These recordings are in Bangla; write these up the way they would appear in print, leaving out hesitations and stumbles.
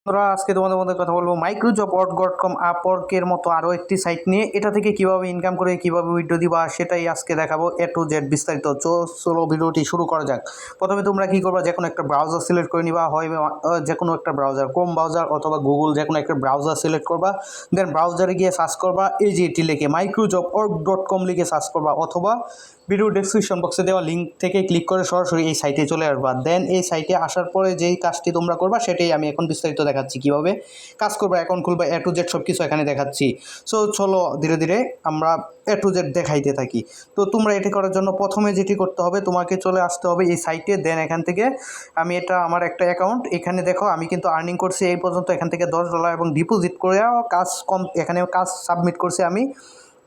আমরা আজকে তোমাদের মধ্যে কথা বলবো মাইক্রোজব.কম আপওয়ার্কের মতো আরও একটি সাইট নিয়ে। এটা থেকে কিভাবে ইনকাম করে কিভাবে উইথড্র দিবা সেটাই আজকে দেখাবো এ টু জেড বিস্তারিত। চলো ভিডিওটি শুরু করা যাক। প্রথমে তোমরা কি করবা, যে কোনো একটা ব্রাউজার সিলেক্ট করে নিবা, হয় যে কোনো একটা ব্রাউজার, ক্রোম ব্রাউজার অথবা গুগল, যে কোনো একটা ব্রাউজার সিলেক্ট করবা। দেন ব্রাউজারে গিয়ে সার্চ করবা এই যে এটি লিখে মাইক্রোজব.কম লিখে সার্চ করবা, অথবা ভিডিও ডেসক্রিপশন বক্সে দেওয়া লিঙ্ক থেকে ক্লিক করে সরাসরি এই সাইটে চলে আসবা। দেন এই সাইটে আসার পরে যেই কাজটি তোমরা করবা সেটাই আমি এখন বিস্তারিত দেখাচ্ছি কীভাবে কাজ করবা, অ্যাকাউন্ট খুলবা, এ টু জেড সব কিছু এখানে দেখাচ্ছি। সো চলো ধীরে ধীরে আমরা এ টু জেড দেখাইতে থাকি। তো তোমরা এটি করার জন্য প্রথমে যেটি করতে হবে, তোমাকে চলে আসতে হবে এই সাইটে। দেন এখান থেকে আমি এটা আমার একটা অ্যাকাউন্ট, এখানে দেখো আমি কিন্তু আর্নিং করছি এই পর্যন্ত এখান থেকে $10 এবং ডিপোজিট করে কাজ এখানে কাজ সাবমিট করছি আমি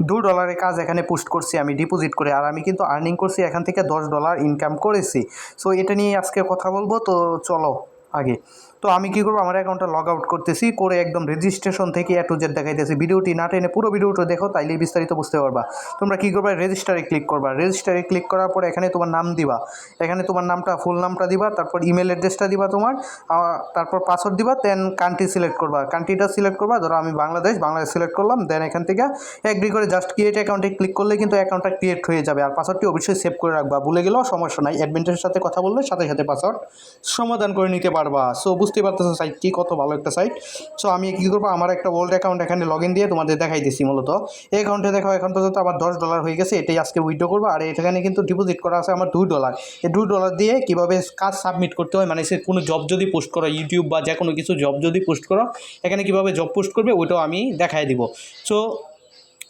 $2 কাজ এখানে পোস্ট করছি আমি ডিপোজিট করে, আর আমি কিন্তু আর্নিং করছি এখান থেকে $10 ইনকাম করেছি। সো এটা নিয়ে আজকে কথা বলবো। তো চলো আগে তো আমি কী করবো, আমার অ্যাকাউন্টটা লগ আউট করতেছি, করে একদম রেজিস্ট্রেশন থেকে এ টু জেড দেখাইতেছি। ভিডিওটি না টেনে পুরো ভিডিওটা দেখো, তাইলেই বিস্তারিত বুঝতে পারবা। তোমরা কী করবা, রেজিস্টারে ক্লিক করবা। রেজিস্টারে ক্লিক করার পর এখানে তোমার নাম দিবা, এখানে তোমার নামটা ফুল নামটা দিবা, তারপর ইমেল অ্যাড্রেসটা দিবা তোমার, তারপর পাসওয়ার্ড দিবা। দেন কান্ট্রি সিলেক্ট করবা, কান্ট্রিটা সিলেক্ট করবা, ধরো আমি বাংলাদেশ সিলেক্ট করলাম। দেন এখান থেকে এগ্রি করে জাস্ট ক্রিয়েট অ্যাকাউন্টে ক্লিক করলে কিন্তু অ্যাকাউন্টটা ক্রিয়েট হয়ে যাবে। আর পাসওয়ার্ডটি অবশ্যই সেভ করে রাখবা, ভুলে গেলেও সমস্যা নাই, অ্যাডমিনের সাথে কথা বললে সাথে সাথে পাসওয়ার্ড সমাধান করে নিতে পারবা। সো বুঝতে পারতেছো সাইটটি কত ভালো একটা সাইট। সো আমি কী করবো, আমার একটা ওল্ড অ্যাকাউন্ট এখানে লগ ইন দিয়ে তোমাদের দেখাই দিচ্ছি। মূলত এই অ্যাকাউন্টে দেখো এখন পর্যন্ত আমার $10 হয়ে গেছে, এটাই আজকে উইথড্র করবো। আর এখানে কিন্তু ডিপোজিট করা আছে আমার $2। এই $2 দিয়ে কীভাবে কাজ সাবমিট করতে হয়, মানে সে কোনো জব যদি পোস্ট করো, ইউটিউব বা যে কোনো কিছু জব যদি পোস্ট করো, এখানে কীভাবে জব পোস্ট করবে ওইটাও আমি দেখাই দিব। সো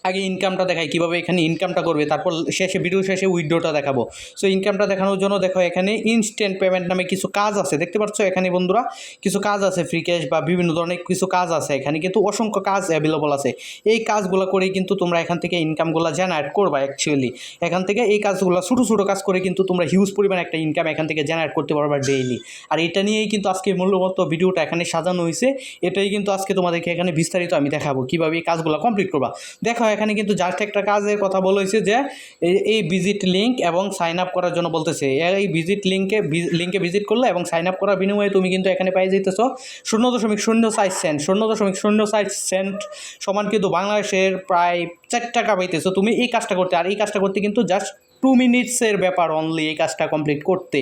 আগে ইনকামটা দেখাই কীভাবে এখানে ইনকামটা করবে, তারপর শেষে ভিডিও শেষে উইথড্রটা দেখাবো। সো ইনকামটা দেখানোর জন্য দেখো এখানে ইনস্ট্যান্ট পেমেন্ট নামে কিছু কাজ আছে, দেখতে পাচ্ছ এখানে বন্ধুরা কিছু কাজ আছে, ফ্রি ক্যাশ বা বিভিন্ন ধরনের কিছু কাজ আছে। এখানে কিন্তু অসংখ্য কাজ অ্যাভেলেবল আছে। এই কাজগুলো করেই কিন্তু তোমরা এখান থেকে ইনকামগুলো জেনারেট করবা। অ্যাকচুয়ালি এখান থেকে এই কাজগুলো ছোটো ছোটো কাজ করে কিন্তু তোমরা হিউজ পরিমাণ একটা ইনকাম এখান থেকে জেনারেট করতে পারবা ডেইলি। আর এটা নিয়েই কিন্তু আজকে মূল্যবত ভিডিওটা এখানে সাজানো হয়েছে। এটাই কিন্তু আজকে তোমাদেরকে এখানে বিস্তারিত আমি দেখাবো কীভাবে এই কাজগুলো কমপ্লিট করবা। দেখো এখানে কিন্তু জাস্ট একটা কাজের কথা বলেছে যে এই ভিজিট লিঙ্ক এবং সাইন আপ করার জন্য বলতেছে। এই ভিজিট লিঙ্কে ভিজিট করলে এবং সাইন আপ করার বিনিময়ে তুমি কিন্তু এখানে পাই যেতেছো 0.06 সেন্ট। 0.06 সেন্ট সমান কিন্তু বাংলাদেশের প্রায় 4 টাকা পাইতেছো তুমি এই কাজটা করতে। আর এই কাজটা করতে কিন্তু জাস্ট 2 মিনিটসের ব্যাপার অনলি এই কাজটা কমপ্লিট করতে।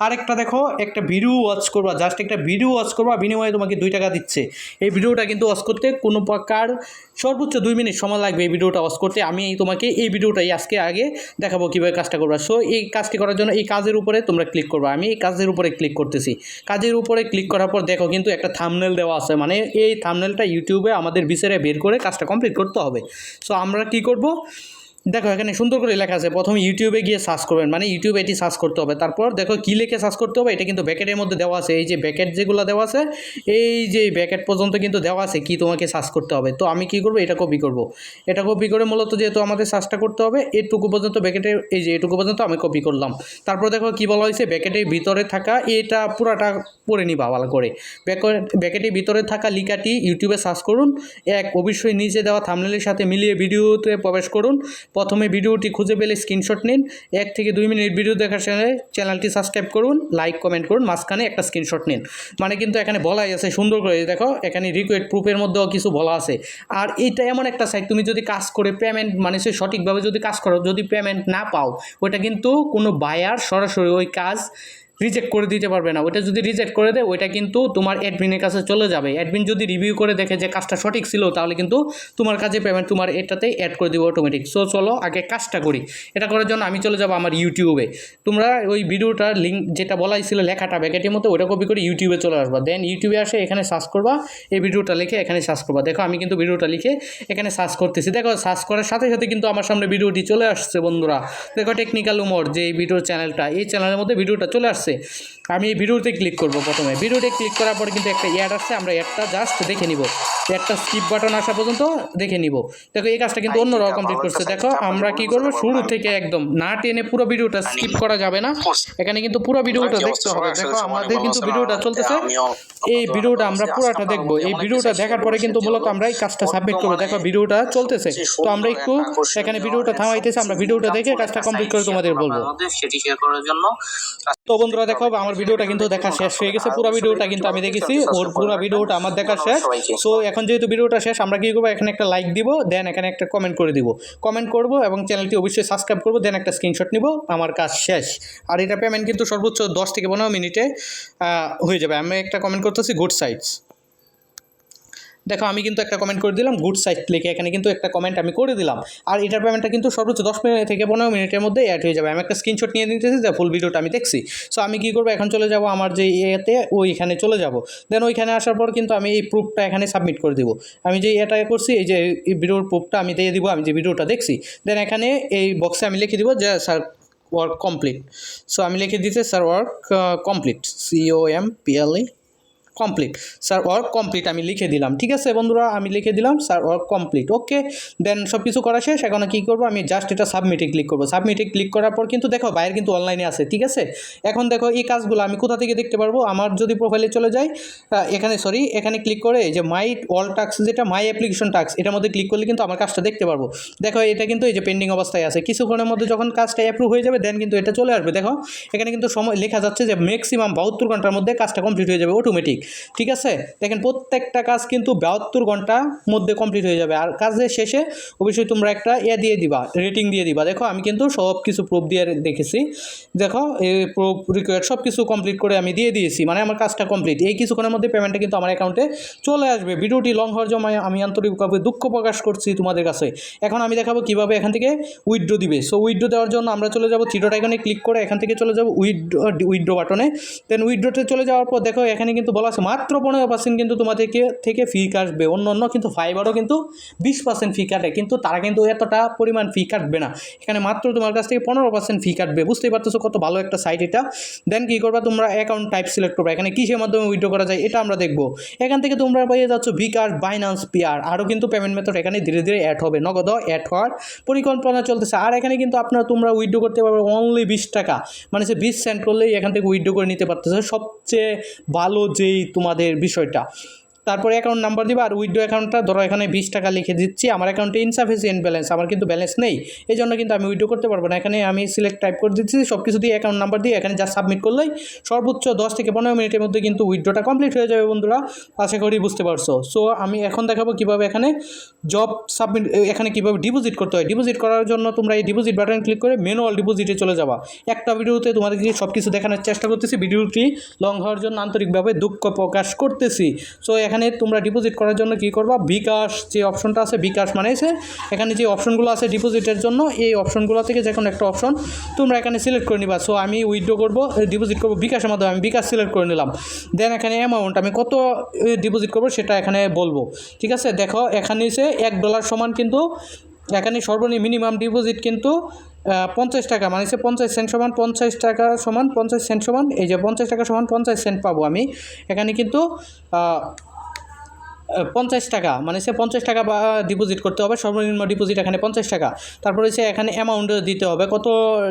আরেকটা দেখো, একটা ভিডিও ওয়াচ করবা, জাস্ট একটা ভিডিও ওয়াচ করবা, বিনিময়ে তোমাকে $2 দিচ্ছে। এই ভিডিওটা কিন্তু ওয়াচ করতে কোনো প্রকার সর্বোচ্চ 2 মিনিট সময় লাগবে এই ভিডিওটা ওয়াচ করতে। আমি তোমাকে এই ভিডিওটাই আজকে আগে দেখাবো কীভাবে কাজটা করবা। সো এই কাজটি করার জন্য এই কাজের উপরে তোমরা ক্লিক করবা। আমি এই কাজের উপরে ক্লিক করতেছি। কাজের উপরে ক্লিক করার পর দেখো কিন্তু একটা থাম্বনেল দেওয়া আছে, মানে এই থাম্বনেলটা ইউটিউবে আমাদের বিচারে বের করে কাজটা কমপ্লিট করতে হবে। সো আমরা কী করব, দেখো এখানে সুন্দর করে লেখা আছে, প্রথমে ইউটিউবে গিয়ে সার্চ করবেন, মানে ইউটিউবে এটি সার্চ করতে হবে। তারপর দেখো কী লিখে সার্চ করতে হবে, এটা কিন্তু ব্যাকেটের মধ্যে দেওয়া আছে। এই যে ব্যাকেট যেগুলো দেওয়া আছে, এই যে ব্যাকেট পর্যন্ত কিন্তু দেওয়া আছে কি তোমাকে সার্চ করতে হবে। তো আমি কি করব, এটা কপি করব। এটা কপি করে মূলত যেহেতু আমাদের সার্চটা করতে হবে, এটুকু পর্যন্ত ব্যাকেটের এই যে এটুকু পর্যন্ত আমি কপি করলাম। তারপর দেখো কী বলা হয়েছে, ব্যাকেটের ভিতরে থাকা এটা পুরাটা পড়ে নিবা ভালো করে। ব্যাকেটের ভিতরে থাকা লিখাটি ইউটিউবে সার্চ করুন। অবশ্যই নিচে দেওয়া থাম্বনেলের সাথে মিলিয়ে ভিডিওতে প্রবেশ করুন। প্রথমে ভিডিওটি খুঁজে পেলে স্ক্রিনশট নিন। 1 থেকে 2 মিনিট ভিডিও দেখার সময় চ্যানেলটি সাবস্ক্রাইব করুন, লাইক কমেন্ট করুন, মাঝখানে একটা স্ক্রিনশট নিন। মানে কিন্তু এখানে বলাই আছে সুন্দর করে, দেখো এখানে রিকোয়েস্ট প্রুফের মধ্যেও কিছু বলা আছে। আর এইটা এমন একটা সাইট, তুমি যদি কাজ করে পেমেন্ট মানে সে সঠিকভাবে যদি কাজ করো, যদি পেমেন্ট না পাও, ওইটা কিন্তু কোনো বায়ার সরাসরি ওই কাজ রিজেক্ট করে দিতে পারবে না। ওইটা যদি রিজেক্ট করে দেয়, ওইটা কিন্তু তোমার অ্যাডমিনের কাছে চলে যাবে। অ্যাডমিন যদি রিভিউ করে দেখে যে কাজটা সঠিক ছিল, তাহলে কিন্তু তোমার কাজে পেমেন্ট তোমার এটাতে অ্যাড করে দেবো অটোমেটিক। সো চলো আগে কাজটা করি। এটা করার জন্য আমি চলে যাবো আমার ইউটিউবে। তোমরা ওই ভিডিওটার লিঙ্ক যেটা বলাই ছিল লেখাটা ব্যাকেটের মতো, ওটা কপি করে ইউটিউবে চলে আসবা। দেন ইউটিউবে আসে এখানে সার্চ করবা, এই ভিডিওটা লিখে এখানে সার্চ করবা। দেখো আমি কিন্তু ভিডিওটা লিখে এখানে সার্চ করতেছি। দেখো সার্চ করার সাথে সাথে কিন্তু আমার সামনে ভিডিওটি চলে আসছে বন্ধুরা। দেখো টেকনিক্যাল উমর যে এই ভিডিওর চ্যানেলটা, এই চ্যানেলের মধ্যে ভিডিওটা চলে আসছে। আমি এই ভিডিওতে ক্লিক করব। প্রথমে ভিডিওতে ক্লিক করার পরে কিন্তু একটা অ্যাড আসছে, আমরা অ্যাডটা জাস্ট দেখে নিব। একটা স্কিপ বাটন আসা পর্যন্ত দেখে নিব। দেখো এই কাজটা কিন্তু অন্যরাও কমপ্লিট করছে। দেখো আমরা কি করব, শুরু থেকে একদম না টেনে পুরো ভিডিওটা স্কিপ করা যাবে না, এখানে কিন্তু পুরো ভিডিওটা দেখতে হবে। দেখো আমাদের কিন্তু ভিডিওটা চলতেছে, এই ভিডিওটা আমরা পুরোটা দেখব। এই ভিডিওটা দেখার পরে কিন্তু মূলত আমরা এই কাজটা সাবমিট করব। দেখো ভিডিওটা চলতেছে, তো আমরা একটু এখানে ভিডিওটা থামাইতেছি, আমরা ভিডিওটা দেখে কাজটা কমপ্লিট করে তোমাদের বলবো। সেটি শেয়ার করার জন্য তো বন্ধুরা দেখো আমার ভিডিওটা কিন্তু দেখা শেষ হয়ে গেছে, পুরো ভিডিওটা কিন্তু আমি দেখেছি, ওর পুরো ভিডিওটা আমার দেখা শেষ। সো এখন যেহেতু ভিডিওটা শেষ, আমরা কি করবো, এখানে একটা লাইক দিব, দেন এখানে একটা কমেন্ট করে দিব, কমেন্ট করব এবং চ্যানেলটি অবশ্যই সাবস্ক্রাইব করবো, দেন একটা স্ক্রিনশট নিব, আমার কাজ শেষ। আর এটা পেমেন্ট কিন্তু সর্বোচ্চ 10 থেকে 15 মিনিটে হয়ে যাবে। আমি একটা কমেন্ট করতেছি গুড সাইটস। দেখো আমি কিন্তু একটা কমেন্ট করে দিলাম গুড সাইট লিখে, এখানে কিন্তু একটা কমেন্ট আমি করে দিলাম। আর এটার পেমেন্টটা কিন্তু সর্বোচ্চ 10 মিনিট থেকে 15 মিনিটের মধ্যে অ্যাড হয়ে যাবে। আমি একটা স্ক্রিনশট নিয়ে নিতেছি, যে ফুল ভিডিওটা আমি দেখছি। সো আমি কী করবো, এখন চলে যাব আমার যে ইয়েতে, ওইখানে চলে যাব। দেন ওইখানে আসার পর কিন্তু আমি এই প্রুফটা এখানে সাবমিট করে দিব। আমি যে এটা করছি, এই যে এই ভিডিওর প্রুফটা আমি দিয়ে দিব, আমি যে ভিডিওটা দেখছি। দেন এখানে এই বক্সে আমি লিখে দিব যে স্যার ওয়ার্ক কমপ্লিট। সো আমি লিখে দিতে sir work complete, COMPLE complete, sir work complete আমি লিখে দিলাম। ঠিক আছে বন্ধুরা, আমি লিখে দিলাম স্যার ওয়ার্ক কমপ্লিট। ওকে, দেন সব কিছু করা শেষ। এখন কী করবো, আমি জাস্ট এটা সাবমিটে ক্লিক করবো। সাবমিটে ক্লিক করার পর কিন্তু দেখো বাইরে কিন্তু অনলাইনে আছে। ঠিক আছে, এখন দেখো এই কাজগুলো আমি কোথা থেকে দেখতে পারবো, আমার যদি প্রোফাইলে চলে যাই, এখানে ক্লিক করে যে মাই অল টাস্ক, যেটা মাই অ্যাপ্লিকেশন টাস্ক, এটার মধ্যে ক্লিক করলে কিন্তু আমার কাজটা দেখতে পারবো। দেখো এটা কিন্তু এই যে পেন্ডিং অবস্থায় আছে, কিছুক্ষণের মধ্যে যখন কাজটা অ্যাপ্রুভ হয়ে যাবে দেন কিন্তু এটা চলে আসবে। দেখো এখানে কিন্তু সময় লেখা যাচ্ছে যে ম্যাক্সিমাম 72 ঘন্টার মধ্যে কাজটা কমপ্লিট হয়ে যাবে অটোমেটিক। ঠিক আছে, দেখেন প্রত্যেকটা কাজ কিন্তু 72 ঘন্টার মধ্যে কমপ্লিট হয়ে যাবে। আর কাজের শেষে অবশ্যই তোমরা একটা দিয়ে দিবা, রেটিং দিয়ে দিবা। দেখো আমি কিন্তু সব কিছু প্রুফ দিয়ে দেখেছি। দেখো এই প্রুফ রিকোয়ার্ড সব কিছু কমপ্লিট করে আমি দিয়ে দিয়েছি, মানে আমার কাজটা কমপ্লিট। এই কিছুক্ষণের মধ্যে পেমেন্টটা কিন্তু আমার অ্যাকাউন্টে চলে আসবে। ভিডিওটি লং হওয়ার জন্য আমি আন্তরিকভাবে দুঃখ প্রকাশ করছি তোমাদের কাছে। এখন আমি দেখাবো কীভাবে এখান থেকে উইথড্র দিবে। সো উইথড্র দেওয়ার জন্য আমরা চলে যাব থ্রি ডট আইকনে ক্লিক করে, এখান থেকে চলে যাব উইথড্র বাটনে। দেন উইথড্রতে চলে যাওয়ার পর দেখো এখানে কিন্তু বলা আছে মাত্র 15% কিন্তু তোমাদেরকে থেকে ফি কাটবে। অন্য কিন্তু ফাইবারও কিন্তু 20% ফি কাটে, কিন্তু তারা কিন্তু এতটা পরিমাণ ফি কাটবে না। এখানে মাত্র তোমার কাছ থেকে 15% ফি কাটবে। বুঝতেই পারতেছো কত ভালো একটা সাইট এটা। দেন কী করবা, তোমরা অ্যাকাউন্ট টাইপ সিলেক্ট করবা, এখানে কিসের মাধ্যমে উইথড্র করা যায় এটা আমরা দেখবো। এখান থেকে তোমরা পেয়ে যাচ্ছ বিকাশ, বাইন্যান্স, পেয়ার, আরও কিন্তু পেমেন্ট মেথড এখানে ধীরে ধীরে অ্যাড হবে, নগদও অ্যাড হওয়ার পরিকল্পনা চলতেছে। আর এখানে কিন্তু তোমরা উইথড্র করতে পারবে অনলি 20 টাকা, মানে সে 20 সেন্ট করলেই এখান থেকে উইথড্র করে নিতে পারতেছে। সবচেয়ে ভালো যেই তোমাদের বিষয়টা। তারপরে অ্যাকাউন্ট নাম্বার দিবা, আর উইথড্র অ্যাকাউন্টটা ধরো এখানে 20 টাকা লিখে দিচ্ছি। আমার অ্যাকাউন্টে ইনসাফিসিয়েন্ট ব্যালেন্স, আমার কিন্তু ব্যালেন্স নেই, এই জন্য কিন্তু আমি উইথড্র করতে পারবো না। এখানে আমি সিলেক্ট টাইপ করে দিচ্ছি, সব কিছু দিয়ে অ্যাকাউন্ট নাম্বার দিয়ে এখানে যা সাবমিট করলেই সর্বোচ্চ 10 থেকে 15 মিনিটের মধ্যে কিন্তু উইথড্রটা কমপ্লিট হয়ে যাবে বন্ধুরা। আশা করি বুঝতে পারছো। সো আমি এখন দেখাবো কীভাবে এখানে জব সাবমিট, এখানে কীভাবে ডিপোজিট করতে হয়। ডিপোজিট করার জন্য তোমরা এই ডিপোজিট বাটন ক্লিক করে ম্যানুয়াল ডিপোজিটে চলে যাবা। একটা ভিডিওতে তোমাদেরকে সব কিছু দেখানোর চেষ্টা করতেছি, ভিডিওটি লং হওয়ার জন্য আন্তরিকভাবে দুঃখ প্রকাশ করতেছি। সো এখানে তোমরা ডিপোজিট করার জন্য কী করবা, বিকাশ যে অপশনটা আছে, বিকাশ মানে এখানে যে অপশনগুলো আছে ডিপোজিটের জন্য, এই অপশনগুলো থেকে যে কোনো একটা অপশন তোমরা এখানে সিলেক্ট করে নিবা। সো আমি উইথড্র করবো, ডিপোজিট করবো বিকাশের মাধ্যমে, আমি বিকাশ সিলেক্ট করে নিলাম। দেন এখানে অ্যামাউন্ট আমি কত ডিপোজিট করবো সেটা এখানে বলবো। ঠিক আছে, দেখো এখানে $1 সমান কিন্তু এখানে সর্বনিম্ন মিনিমাম ডিপোজিট কিন্তু 50 টাকা, মানে 50 সেন্ট সমান 50 টাকা সমান 50 সেন্ট সমান, এই যে 50 টাকা সমান 50 সেন্ট পাবো আমি। এখানে কিন্তু 50 টাকা, মানে 50 টাকা বা ডিপোজিট করতে হবে, সর্বনিম্ন ডিপোজিট এখানে 50 টাকা। তারপরে এখানে অ্যামাউন্ট দিতে হবে, কত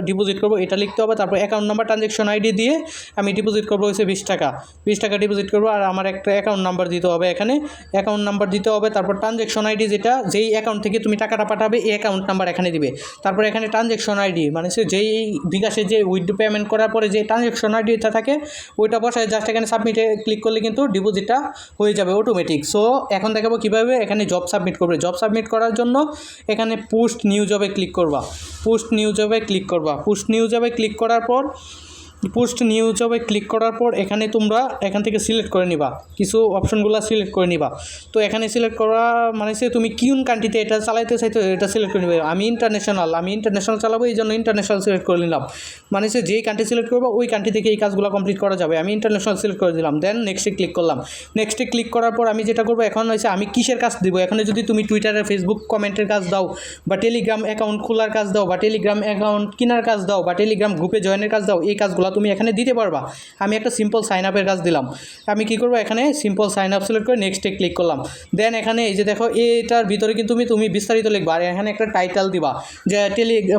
ডিপোজিট করবো এটা লিখতে হবে। তারপর অ্যাকাউন্ট নাম্বার, ট্রানজ্যাকশন আইডি দিয়ে আমি ডিপোজিট করবো 20 টাকা, 20 টাকা ডিপোজিট করবো। আর আমার একটা অ্যাকাউন্ট নাম্বার দিতে হবে, এখানে অ্যাকাউন্ট নাম্বার দিতে হবে। তারপর ট্রানজ্যাকশন আইডি, যেটা যেই অ্যাকাউন্ট থেকে তুমি টাকাটা পাঠাবে এই অ্যাকাউন্ট নাম্বার এখানে দিবে। তারপর এখানে ট্রানজ্যাকশন আইডি, মানে যেই বিকাশে যে উইথড্র পেমেন্ট করার পরে যে ট্রানজ্যাকশন আইডিটা থাকে ওইটা বসায় জাস্ট এখানে সাবমিটে ক্লিক করলে কিন্তু ডিপোজিটটা হয়ে যাবে অটোমেটিক। সো এখন দেখাবো কীভাবে এখানে জব সাবমিট করবে। জব সাবমিট করার জন্য এখানে পোস্ট নিউ জবে ক্লিক করবা, পোস্ট নিউ জবে ক্লিক করবা। পোস্ট নিউ জবে ক্লিক করার পর এখানে তোমরা এখান থেকে সিলেক্ট করে নিবা, কিছু অপশনগুলো সিলেক্ট করে নিবা। তো এখানে সিলেক্ট করা মানে তুমি কোন কান্ট্রিতে এটা চালাইতে চাইতো এটা সিলেক্ট করে নিবে। আমি ইন্টারন্যাশনাল চালাবো, এই জন্য ইন্টারন্যাশনাল সিলেক্ট করে নিলাম। মানে যেই কান্ট্রি সিলেক্ট করবো ওই কান্ট্রি থেকে এই কাজগুলো কমপ্লিট করা যাবে। আমি ইন্টারন্যাশনাল সিলেক্ট করে দিলাম, দেন নেক্সটে ক্লিক করলাম। নেক্সটে ক্লিক করার পর আমি যেটা করবো এখন আমি কিসের কাজ দিব। এখানে যদি তুমি টুইটারে, ফেসবুক কমেন্টের কাজ দাও, বা টেলিগ্রাম অ্যাকাউন্ট খোলার কাজ দাও, বা টেলিগ্রাম অ্যাকাউন্ট কেনার কাজ দাও, বা টেলিগ্রাম গ্রুপে জয়েনের কাজ দাও, এই কাজগুলো তুমি এখানে দিতে পারবা। আমি একটা সিম্পল সাইন আপের কাজ দিলাম। আমি কি করব, এখানে সিম্পল সাইন আপ সিলেক্ট করে নেক্সটে ক্লিক করলাম। দেন এখানে এই যে দেখো এটার ভিতরে কিন্তু তুমি বিস্তারিত লিখবা, আর এখানে একটা টাইটেল দিবা যে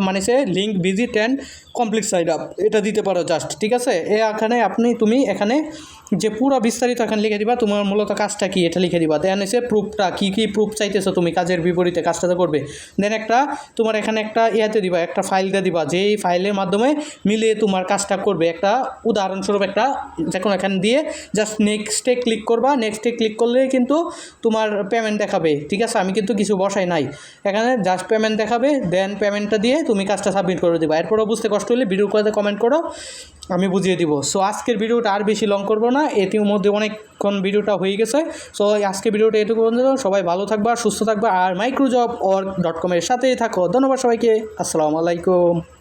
মানে সে link visit and complete sign up, এটা দিতে পারো জাস্ট, ঠিক আছে। এখানে তুমি এখানে যে পুরো বিস্তারিত এখানে লিখে দিবা, তোমার মূলত কাজটা কি এটা লিখে দিবা। দেন এসে প্রুফটা কী প্রুফ চাইতেছো তুমি কাজের বিপরীতে কাজটা করবে। দেন তোমার এখানে একটা দিবা, একটা ফাইলটা দিবা, যেই ফাইলের মাধ্যমে মিলিয়ে তোমার কাজটা করবে। একটা উদাহরণস্বরূপ যে কোনো এখানে দিয়ে জাস্ট নেক্সটে ক্লিক করবা। নেক্সটে ক্লিক করলে কিন্তু তোমার পেমেন্ট দেখাবে, ঠিক আছে। আমি কিন্তু কিছু বসাই নাই, এখানে জাস্ট পেমেন্ট দেখাবে। দেন পেমেন্টটা দিয়ে তুমি কাজটা সাবমিট করে দিবা। এরপরও বুঝতে কষ্ট হলে ভিডিও করে কমেন্ট করো, আমি বুঝিয়ে দিব। সো আজকের ভিডিওটা আর বেশি লং করবো না, এটির মধ্যে অনেকক্ষণ ভিডিওটা হয়ে গেছে। সো আজকের ভিডিওটা এটুকু পর্যন্ত। সবাই ভালো থাকবা, সুস্থ থাকবা, আর মাইক্রোজব.org.com এর সাথেই থাকো। ধন্যবাদ সবাইকে, আসসালামু আলাইকুম।